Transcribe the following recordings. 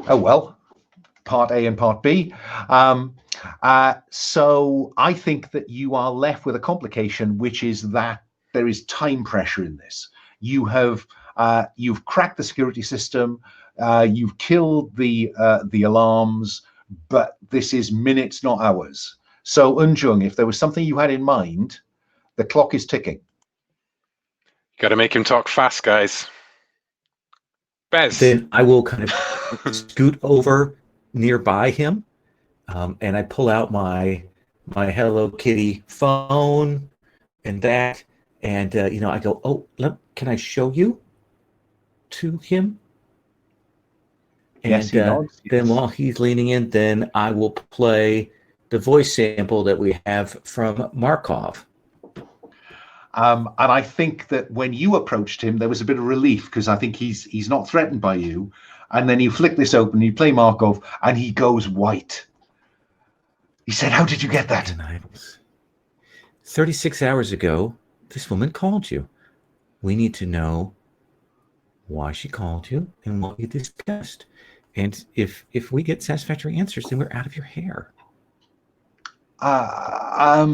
Oh, well, part A and part B. So I think that you are left with a complication, which is that there is time pressure in this. You've cracked the security system, you've killed the alarms, but this is minutes, not hours. So Unjung, if there was something you had in mind, the clock is ticking. Got to make him talk fast, guys. Bez. Then I will kind of scoot over nearby him, and I pull out my Hello Kitty phone and that, and I go, oh, can I show you to him? And yes, he nods, yes. Then while he's leaning in, then I will play the voice sample that we have from Markov. And I think that when you approached him, there was a bit of relief because I think he's not threatened by you. And then you flick this open, you play Markov, and he goes white. He said, "How did you get that?" 36 hours ago, this woman called you. We need to know why she called you and what you discussed. And if we get satisfactory answers, then we're out of your hair. I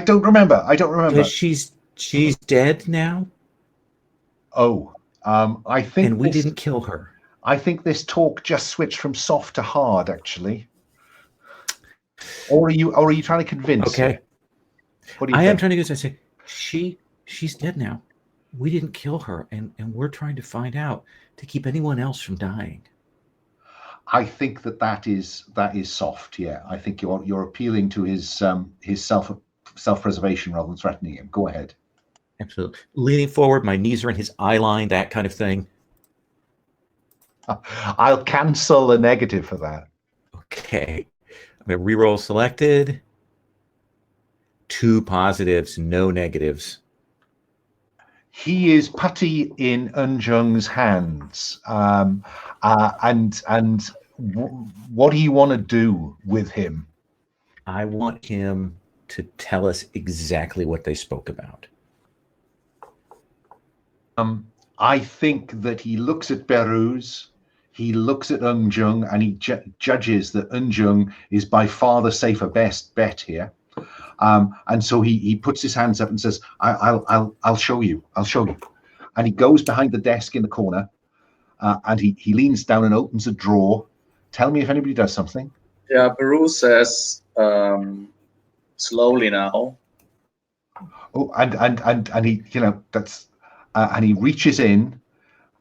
don't remember. I don't remember. She's dead now. Oh, I think. And we didn't kill her. I think this talk just switched from soft to hard, actually. Or are you trying to convince? Okay. What do you I think? am trying to get. I say she's dead now. We didn't kill her, and we're trying to find out to keep anyone else from dying. I think that is soft. Yeah, I think you're appealing to his self-preservation rather than threatening him. Go ahead. Absolutely. Leaning forward, my knees are in his eye line, that kind of thing. I'll cancel the negative for that. Okay. I'm going to reroll selected. 2 positives, no negatives. He is putty in Unjung's hands. And what do you want to do with him? I want him to tell us exactly what they spoke about. I think that he looks at Beruz, he looks at Unjung, and he judges that Unjung is by far the safer best bet here. And so he puts his hands up and says, I'll show you. I'll show you. And he goes behind the desk in the corner, and he leans down and opens a drawer. Tell me if anybody does something. Yeah, Beruz says slowly now. Oh, and he, that's and he reaches in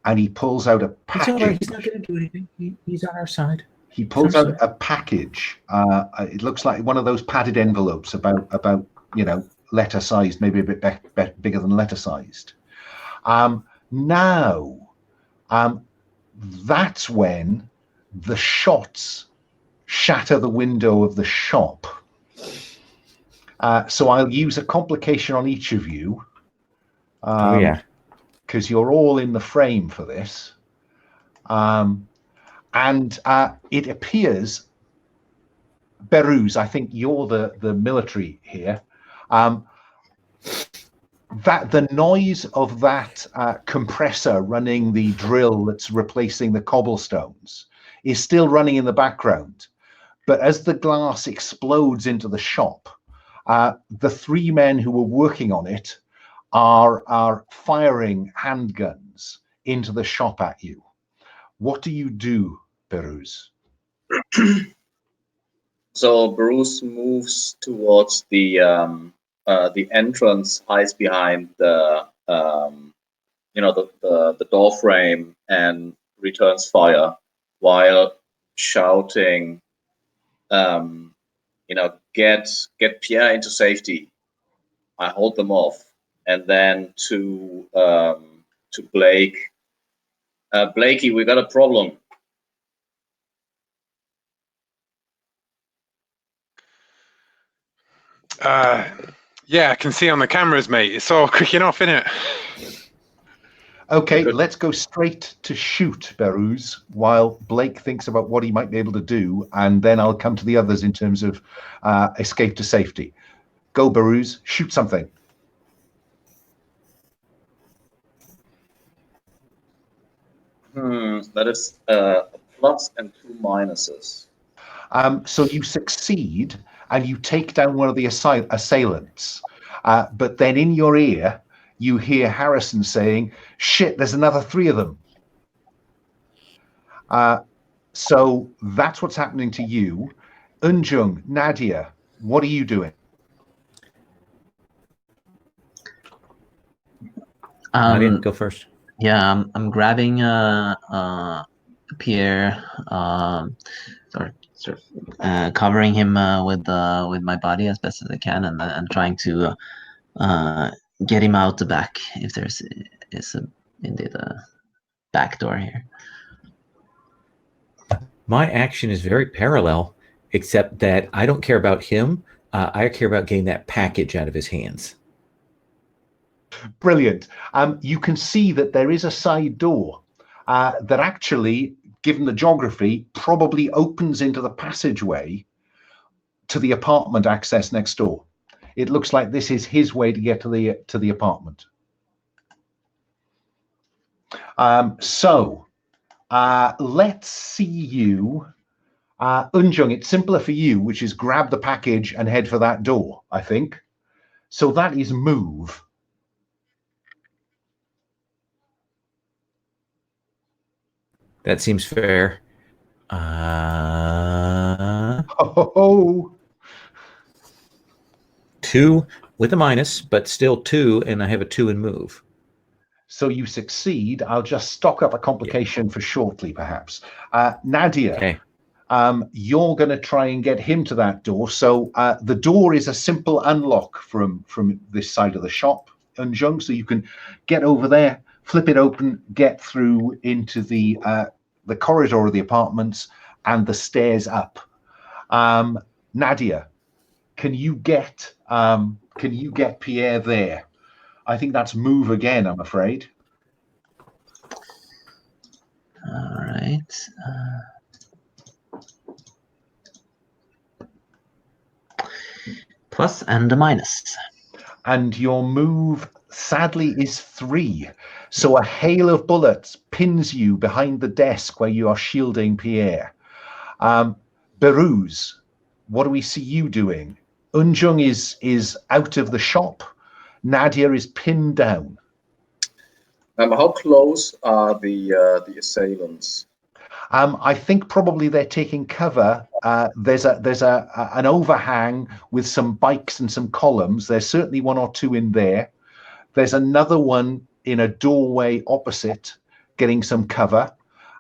and he pulls out a package. It's all right. He's not going to do anything. He's on our side. He pulls out a package. It looks like one of those padded envelopes, about letter sized, maybe a bit bigger than letter sized. Now, that's when the shots shatter the window of the shop. So I'll use a complication on each of you. Oh yeah, because you're all in the frame for this. And it appears, Beruz, I think you're the military here, that the noise of that compressor running the drill that's replacing the cobblestones is still running in the background. But as the glass explodes into the shop, the 3 men who were working on it are firing handguns into the shop at you. What do you do, Beruz? So Beruz moves towards the entrance, hides behind the door frame, and returns fire while shouting, get Pierre into safety. I hold them off. And then to Blake, Blakey, we got a problem. Yeah, I can see on the cameras, mate. It's all kicking off, isn't it? Okay, let's go straight to shoot, Beruz, while Blake thinks about what he might be able to do, and then I'll come to the others in terms of escape to safety. Go, Beruz, shoot something. That is a plus and 2 minuses. So you succeed and you take down one of the assailants. But then in your ear, you hear Harrison saying, "Shit, there's another 3 of them." So that's what's happening to you. Unjung, Nadia, what are you doing? Nadia, go first. Yeah, I'm grabbing Pierre, sort of covering him with my body as best as I can, and trying to get him out the back if there's indeed a back door here. My action is very parallel, except that I don't care about him. I care about getting that package out of his hands. Brilliant. You can see that there is a side door that actually, given the geography, probably opens into the passageway to the apartment access next door. It looks like this is his way to get to the apartment. So let's see you. Unjung, it's simpler for you, which is grab the package and head for that door, I think. So that is move. That seems fair. Oh. 2 with a minus, but still 2, and I have a 2 in move. So you succeed. I'll just stock up a complication for shortly, perhaps. Nadia, Okay. you're going to try and get him to that door. So the door is a simple unlock from this side of the shop, Unjung. So you can get over there, flip it open, get through into the corridor of the apartments and the stairs up. Nadia, can you get Pierre there? I think that's move again, I'm afraid. All right. Plus and a minus. And your move, sadly, is 3. So a hail of bullets pins you behind the desk where you are shielding Pierre. Beruz, what do we see you doing? Unjung is out of the shop. Nadia is pinned down. How close are the assailants? I think probably they're taking cover. There's an overhang with some bikes and some columns. There's certainly 1 or 2 in there. There's another one in a doorway opposite, getting some cover.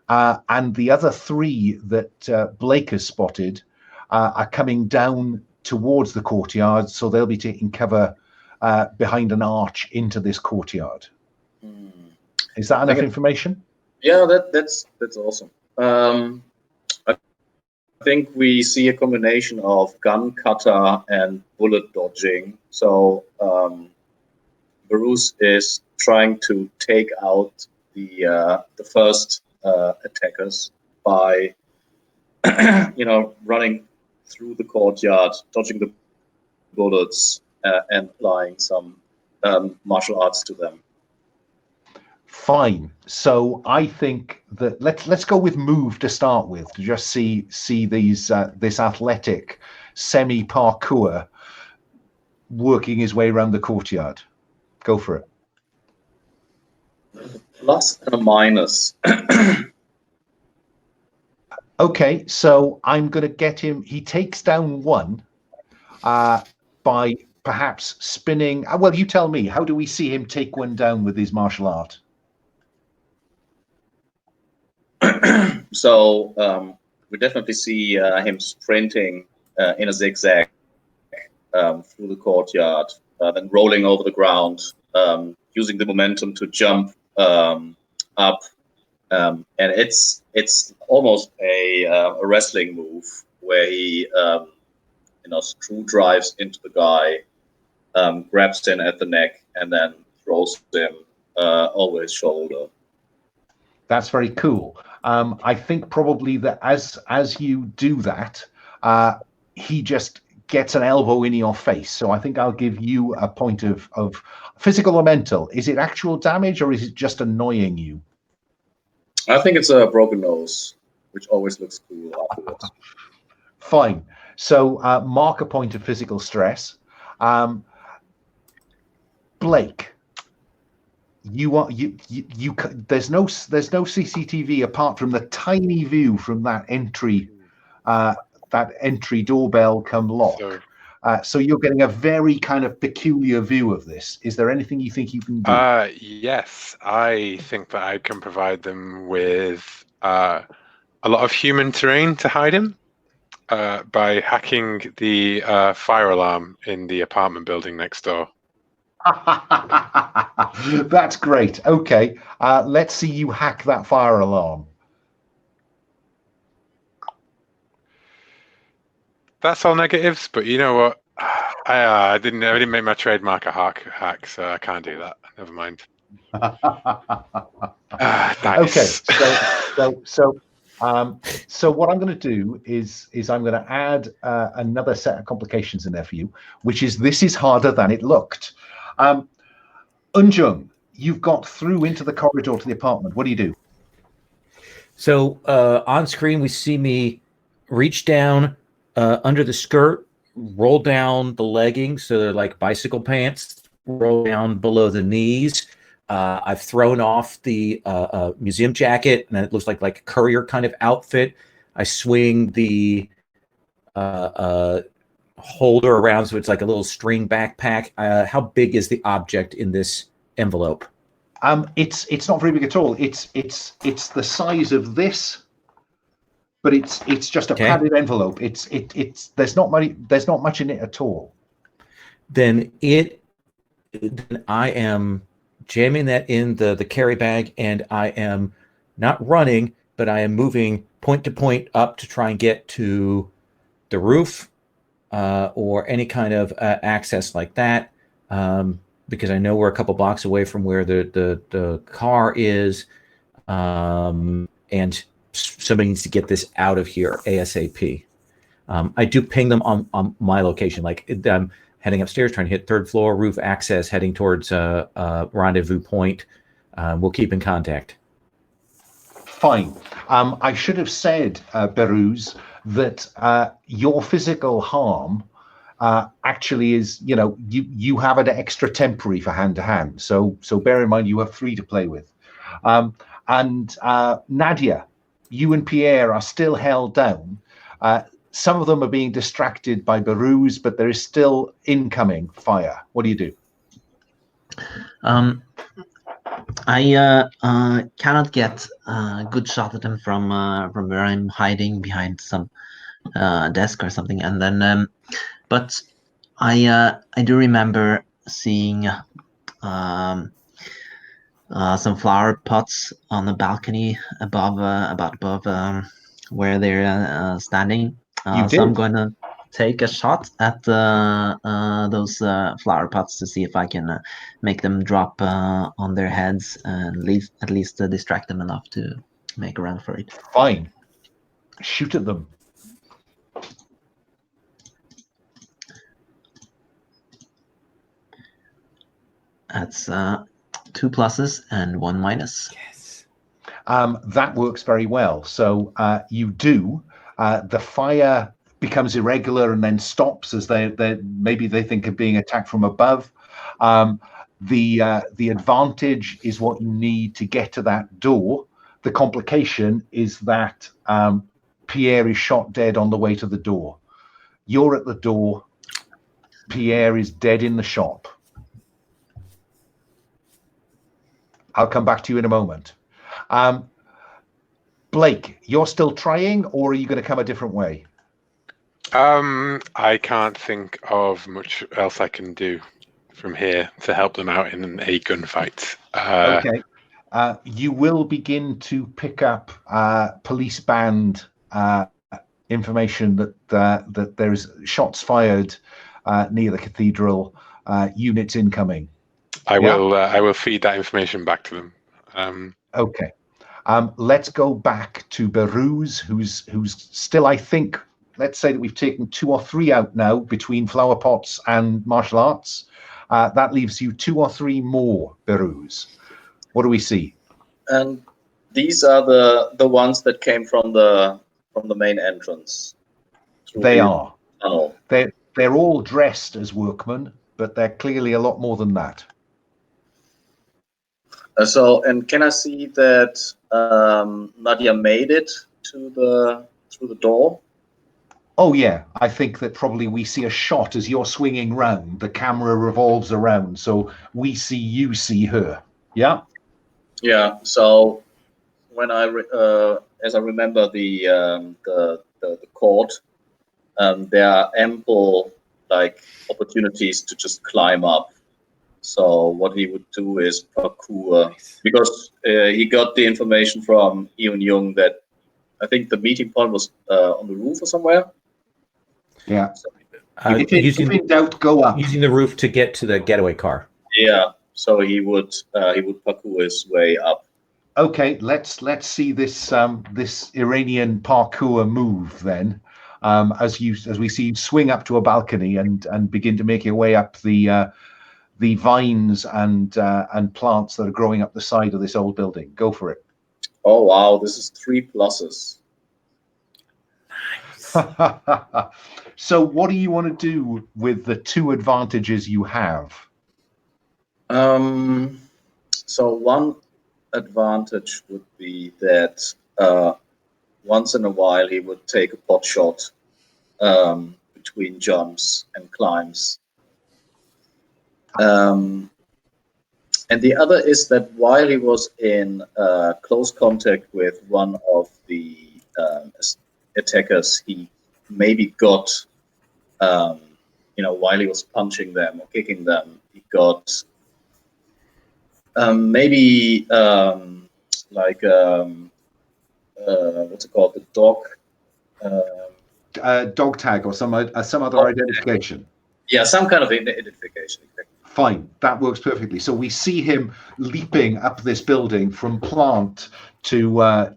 And the other 3 that Blake has spotted are coming down towards the courtyard, so they'll be taking cover behind an arch into this courtyard. Is that enough information? Yeah, that's awesome. I think we see a combination of gun cutter and bullet dodging. So Bruce is trying to take out the first attackers by running through the courtyard, dodging the bullets, and applying some martial arts to them. Fine. So I think that let's go with move to start with, to just see these this athletic semi parkour working his way around the courtyard. Go for it. Plus and a minus. Okay, so I'm going to get him. He takes down 1 by perhaps spinning. Well, you tell me. How do we see him take 1 down with his martial art? So we definitely see him sprinting in a zigzag through the courtyard, then rolling over the ground, using the momentum to jump up. And it's almost a wrestling move where he screw drives into the guy, grabs him at the neck, and then throws him over his shoulder. That's very cool. I think probably that as you do that, he just gets an elbow in your face. So I think I'll give you a point of physical or mental. Is it actual damage or is it just annoying you? I think it's a broken nose, which always looks cool afterwards. Fine. So mark a point of physical stress. Blake, there's no CCTV apart from the tiny view from that entry doorbell come lock. So you're getting a very kind of peculiar view of this. Is there anything you think you can do? Yes, I think that I can provide them with a lot of human terrain to hide in by hacking the fire alarm in the apartment building next door. That's great. Okay, let's see you hack that fire alarm. That's all negatives, but you know what? I didn't make my trademark a hack, so I can't do that. Never mind. Nice. Okay, so what I'm going to do is I'm going to add another set of complications in there for you, which is this is harder than it looked. Unjung, you've got through into the corridor to the apartment. What do you do? So on screen, we see me reach down under the skirt, roll down the leggings, so they're like bicycle pants, roll down below the knees. I've thrown off the museum jacket, and it looks like a courier kind of outfit. I swing the holder around, so it's like a little string backpack. How big is the object in this envelope? It's not very big at all. It's the size of this, but it's just a padded envelope. There's not much in it at all. Then I am jamming that in the carry bag, and I am not running, but I am moving point to point up to try and get to the roof or any kind of access like that, because I know we're a couple blocks away from where the car is, and somebody needs to get this out of here ASAP. I do ping them on my location, like I'm heading upstairs, trying to hit third floor, roof access, heading towards rendezvous point. We'll keep in contact. Fine. I should have said, Beruz, that your physical harm actually is, you have an extra temporary for hand to hand. So bear in mind you have 3 to play with. And Nadia, you and Pierre are still held down. Some of them are being distracted by Beruz, but there is still incoming fire. What do you do? I cannot get a good shot at them from where I'm hiding behind some desk or something. And then, but I do remember seeing some flower pots on the balcony above, where they're standing. So I'm going to take a shot at those flower pots to see if I can make them drop on their heads and at least distract them enough to make a run for it. Fine. Shoot at them. That's 2 pluses and 1 minus. Yes. That works very well. So you do. The fire becomes irregular and then stops as maybe they think of being attacked from above. The advantage is what you need to get to that door. The complication is that Pierre is shot dead on the way to the door. You're at the door. Pierre is dead in the shop. I'll come back to you in a moment. Blake, you're still trying, or are you going to come a different way? I can't think of much else I can do from here to help them out in a gunfight. Okay. You will begin to pick up police band information that there's shots fired near the cathedral, units incoming. I will feed that information back to them. Okay. Let's go back to Beruz, who's still, I think, let's say that we've taken 2 or 3 out now between flower pots and martial arts. That leaves you 2 or 3 more, Beruz. What do we see? And these are the ones that came from the main entrance. They are. Tunnel. They're all dressed as workmen, but they're clearly a lot more than that. And can I see that Nadia made it through the door? Oh yeah, I think that probably we see a shot as you're swinging round. The camera revolves around, so we see you see her. Yeah. Yeah. So when as I remember the court, there are ample opportunities to just climb up. So what he would do is parkour, because he got the information from Eun Jung that I think the meeting point was on the roof or somewhere. Yeah. So, if in doubt, go up. Using the roof to get to the getaway car. yeah. So he would parkour his way up. Okay, let's see this this Iranian parkour move then. As we see you swing up to a balcony and begin to make your way up the vines and plants that are growing up the side of this old building. Go for it. Oh wow, this is 3 pluses. So what do you want to do with the 2 advantages you have? So one advantage would be that once in a while he would take a pot shot between jumps and climbs. And the other is that while he was in close contact with one of the attackers, he maybe got, while he was punching them or kicking them, he got maybe what's it called, the dog dog tag or some other identification. Yeah, some kind of identification. Fine, that works perfectly. So we see him leaping up this building from plant to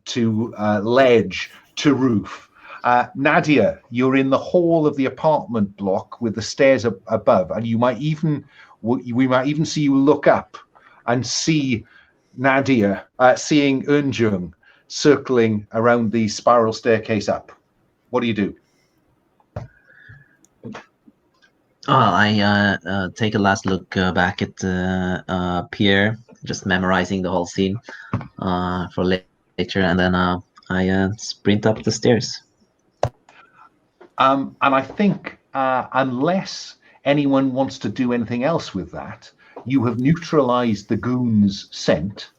ledge to roof. Nadia, you're in the hall of the apartment block with the stairs above, and we might even see you look up and see Nadia seeing Eunjung circling around the spiral staircase up. What do you do? I take a last look back at Pierre, just memorizing the whole scene for later, and then I sprint up the stairs. And I think unless anyone wants to do anything else with that, you have neutralized the goon's scent,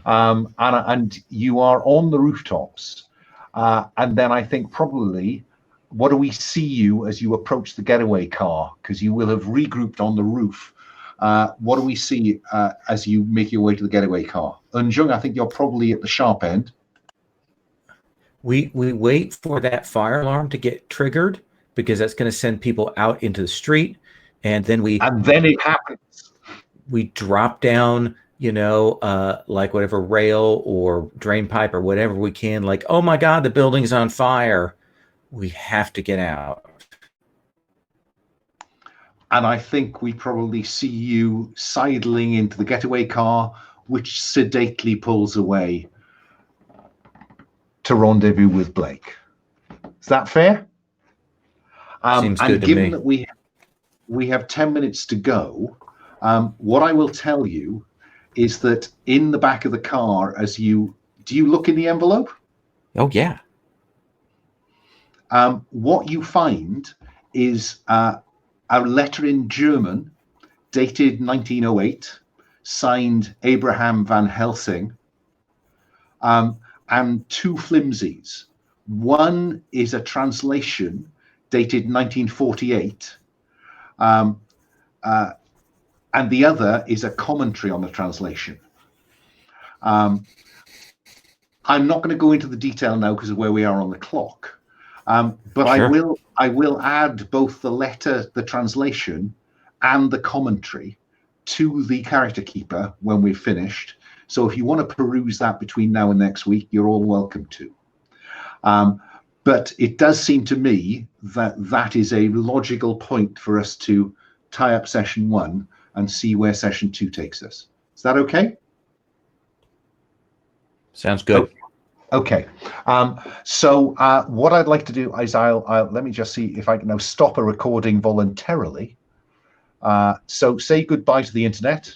and you are on the rooftops. And then I think probably, what do we see you as you approach the getaway car? Because you will have regrouped on the roof. What do we see as you make your way to the getaway car? Eunjung, I think you're probably at the sharp end. We wait for that fire alarm to get triggered, because that's going to send people out into the street, and then it happens. We drop down, like whatever rail or drain pipe or whatever we can. Like, oh my God, the building's on fire. We have to get out. And I think we probably see you sidling into the getaway car, which sedately pulls away to rendezvous with Blake. Is that fair? Seems good to me. Given that we have 10 minutes to go, what I will tell you is that in the back of the car, do you look in the envelope? Oh yeah. What you find is a letter in German, dated 1908, signed Abraham van Helsing, and 2 flimsies. One is a translation dated 1948, and the other is a commentary on the translation. I'm not going to go into the detail now because of where we are on the clock. But sure. I will add both the letter, the translation, and the commentary to the character keeper when we've finished. So if you want to peruse that between now and next week, you're all welcome to. But it does seem to me that is a logical point for us to tie up session 1 and see where session 2 takes us. Is that okay? Sounds good. Okay. So what I'd like to do is I'll let me just see if I can now stop a recording voluntarily. So say goodbye to the internet.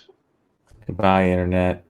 Goodbye, internet.